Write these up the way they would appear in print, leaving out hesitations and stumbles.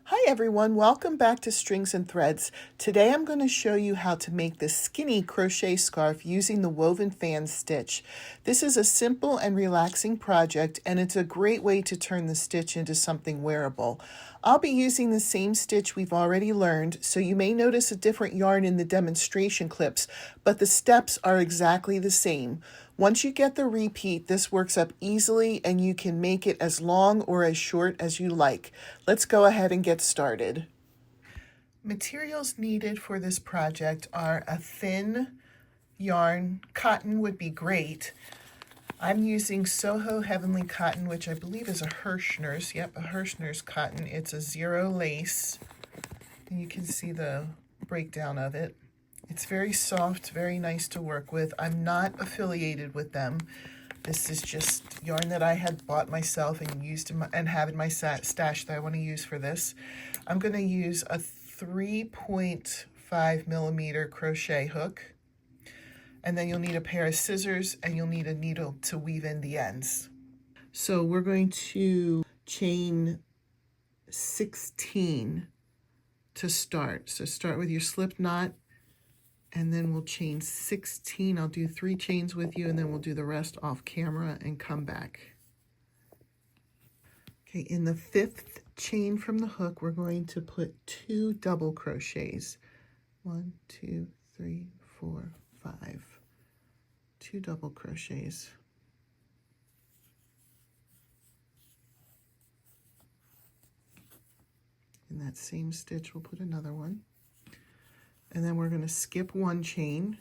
Hi everyone, welcome back to Strings and Threads. Today I'm going to show you how to make this skinny crochet scarf using the woven fan stitch. This is a simple and relaxing project, and it's a great way to turn the stitch into something wearable. I'll be using the same stitch we've already learned, so you may notice a different yarn in the demonstration clips, but the steps are exactly the same. Once you get the repeat, this works up easily and you can make it as long or as short as you like. Let's go ahead and get started. Materials needed for this project are a thin yarn. Cotton would be great. I'm using Soho Heavenly Cotton, which I believe is a Hirschner's. Yep, a Hirschner's cotton. It's a zero lace, and you can see the breakdown of it. It's very soft, very nice to work with. I'm not affiliated with them. This is just yarn that I had bought myself and used and have in my stash that I want to use for this. I'm going to use a 3.5 millimeter crochet hook. And then you'll need a pair of scissors and you'll need a needle to weave in the ends. So we're going to chain 16 to start. So start with your slip knot, and then we'll chain 16. I'll do 3 chains with you, and then we'll do the rest off camera and come back. Okay, in the 5th chain from the hook, we're going to put 2 double crochets. 1, 2, 3, 4, 5. 2 double crochets. In that same stitch, we'll put another one. And then we're going to skip 1 chain.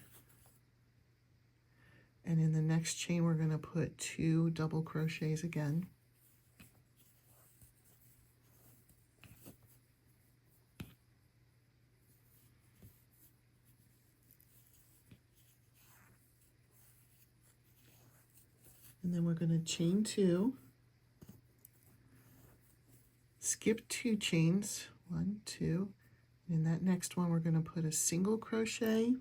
And in the next chain, we're going to put 2 double crochets again. And then we're going to chain 2, skip 2 chains, 1, 2, and in that next one we're going to put a single crochet,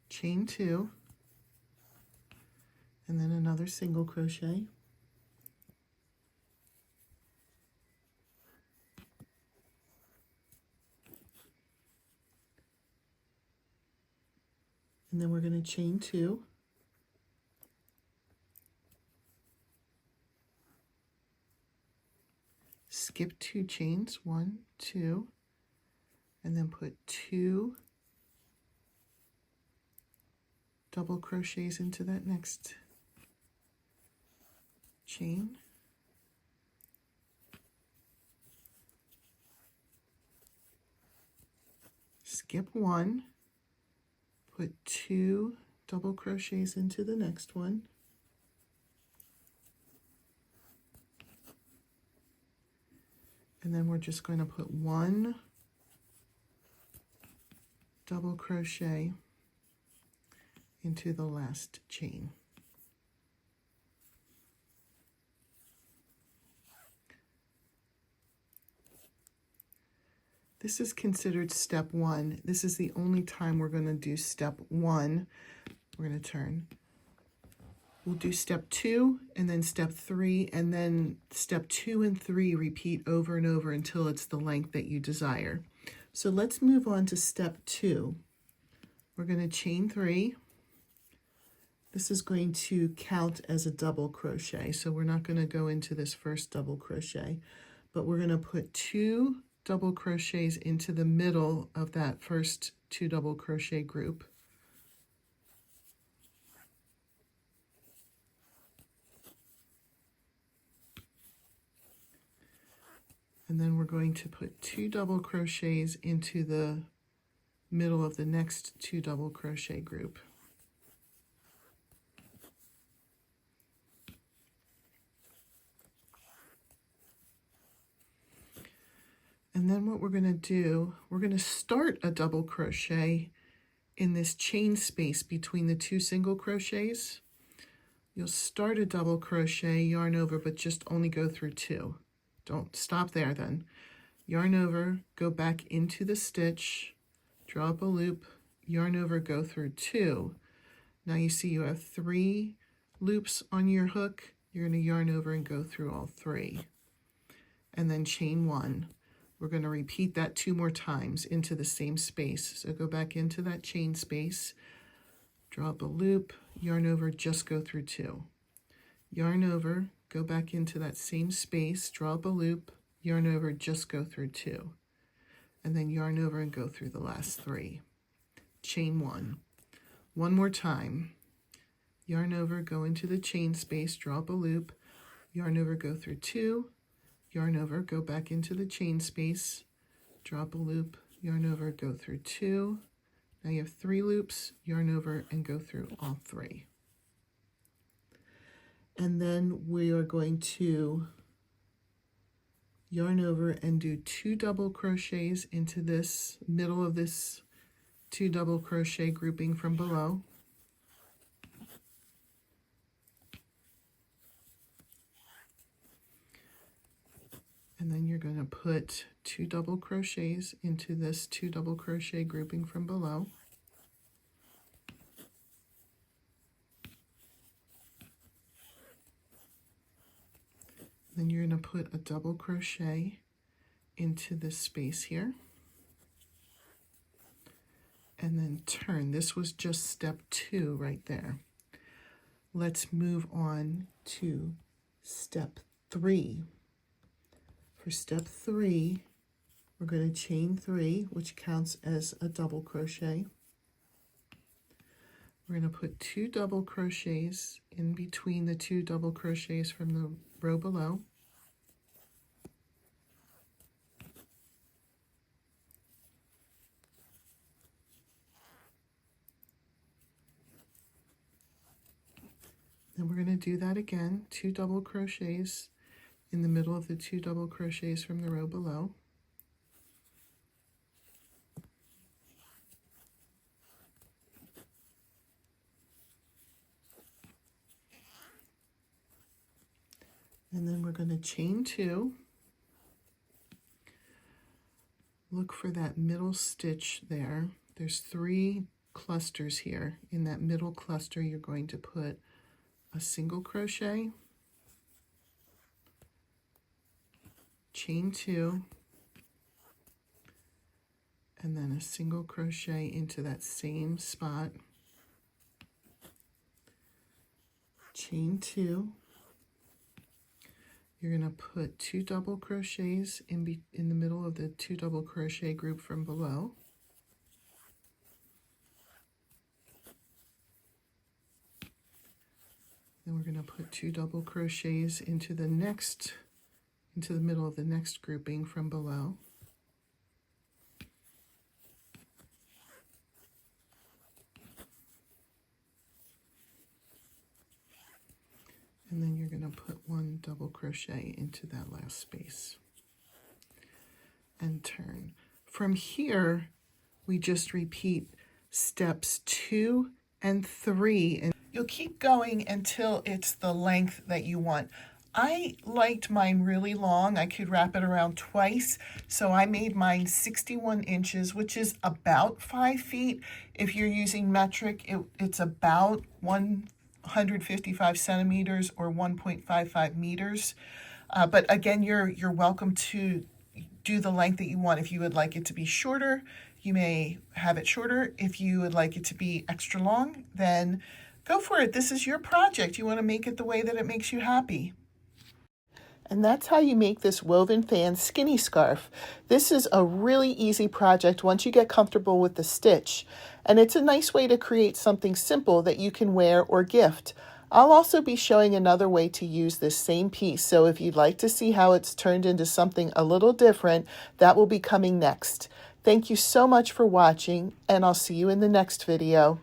chain 2, and then another single crochet, and then we're going to chain 2, skip 2 chains, 1, 2, and then put 2 double crochets into that next chain, skip 1, put 2 double crochets into the next one, and then we're just going to put 1 double crochet into the last chain. This is considered step 1. This is the only time we're going to do step 1. We're going to turn. We'll do step 2 and then step 3, and then step 2 and 3 repeat over and over until it's the length that you desire. So let's move on to step 2. We're going to chain 3. This is going to count as a double crochet, so we're not going to go into this first double crochet, but we're going to put 2 double crochets into the middle of that first 2 double crochet group. And then we're going to put 2 double crochets into the middle of the next 2 double crochet group. And then what we're going to do, we're going to start a double crochet in this chain space between the 2 single crochets. You'll start a double crochet, yarn over, but just only go through 2. Don't stop there then. Yarn over, go back into the stitch, draw up a loop, yarn over, go through 2. Now you see you have 3 loops on your hook. You're going to yarn over and go through all 3. And then chain 1. We're going to repeat that 2 more times into the same space. So go back into that chain space, draw up a loop, yarn over, just go through 2. Yarn over, go back into that same space, draw up a loop, yarn over, just go through 2. And then yarn over and go through the last 3. Chain 1. One more time. Yarn over, go into the chain space, draw up a loop, yarn over, go through 2, yarn over, go back into the chain space, drop a loop, yarn over, go through 2. Now you have 3 loops, yarn over, and go through all 3. And then we are going to yarn over and do 2 double crochets into this middle of this 2 double crochet grouping from below. And then you're going to put 2 double crochets into this 2 double crochet grouping from below. Then you're going to put a double crochet into this space here. And then turn. This was just step 2 right there. Let's move on to step 3. For step 3, we're going to chain 3, which counts as a double crochet. We're going to put 2 double crochets in between the 2 double crochets from the row below. Then we're going to do that again, 2 double crochets in the middle of the 2 double crochets from the row below. And then we're going to chain 2. Look for that middle stitch there. There's 3 clusters here. In that middle cluster, you're going to put a single crochet, chain 2, and then a single crochet into that same spot, chain 2. You're going to put 2 double crochets in the middle of the 2 double crochet group from below. Then we're going to put 2 double crochets into the middle of the next grouping from below. And then you're going to put 1 double crochet into that last space and turn. From here, we just repeat steps 2 and 3, and you'll keep going until it's the length that you want. I liked mine really long. I could wrap it around twice, so I made mine 61 inches, which is about 5 feet. If you're using metric, it's about 155 centimeters or 1.55 meters. But again, you're welcome to do the length that you want. If you would like it to be shorter, you may have it shorter. If you would like it to be extra long, then go for it. This is your project. You want to make it the way that it makes you happy. And that's how you make this woven fan skinny scarf. This is a really easy project once you get comfortable with the stitch. And it's a nice way to create something simple that you can wear or gift. I'll also be showing another way to use this same piece. So if you'd like to see how it's turned into something a little different, that will be coming next. Thank you so much for watching, and I'll see you in the next video.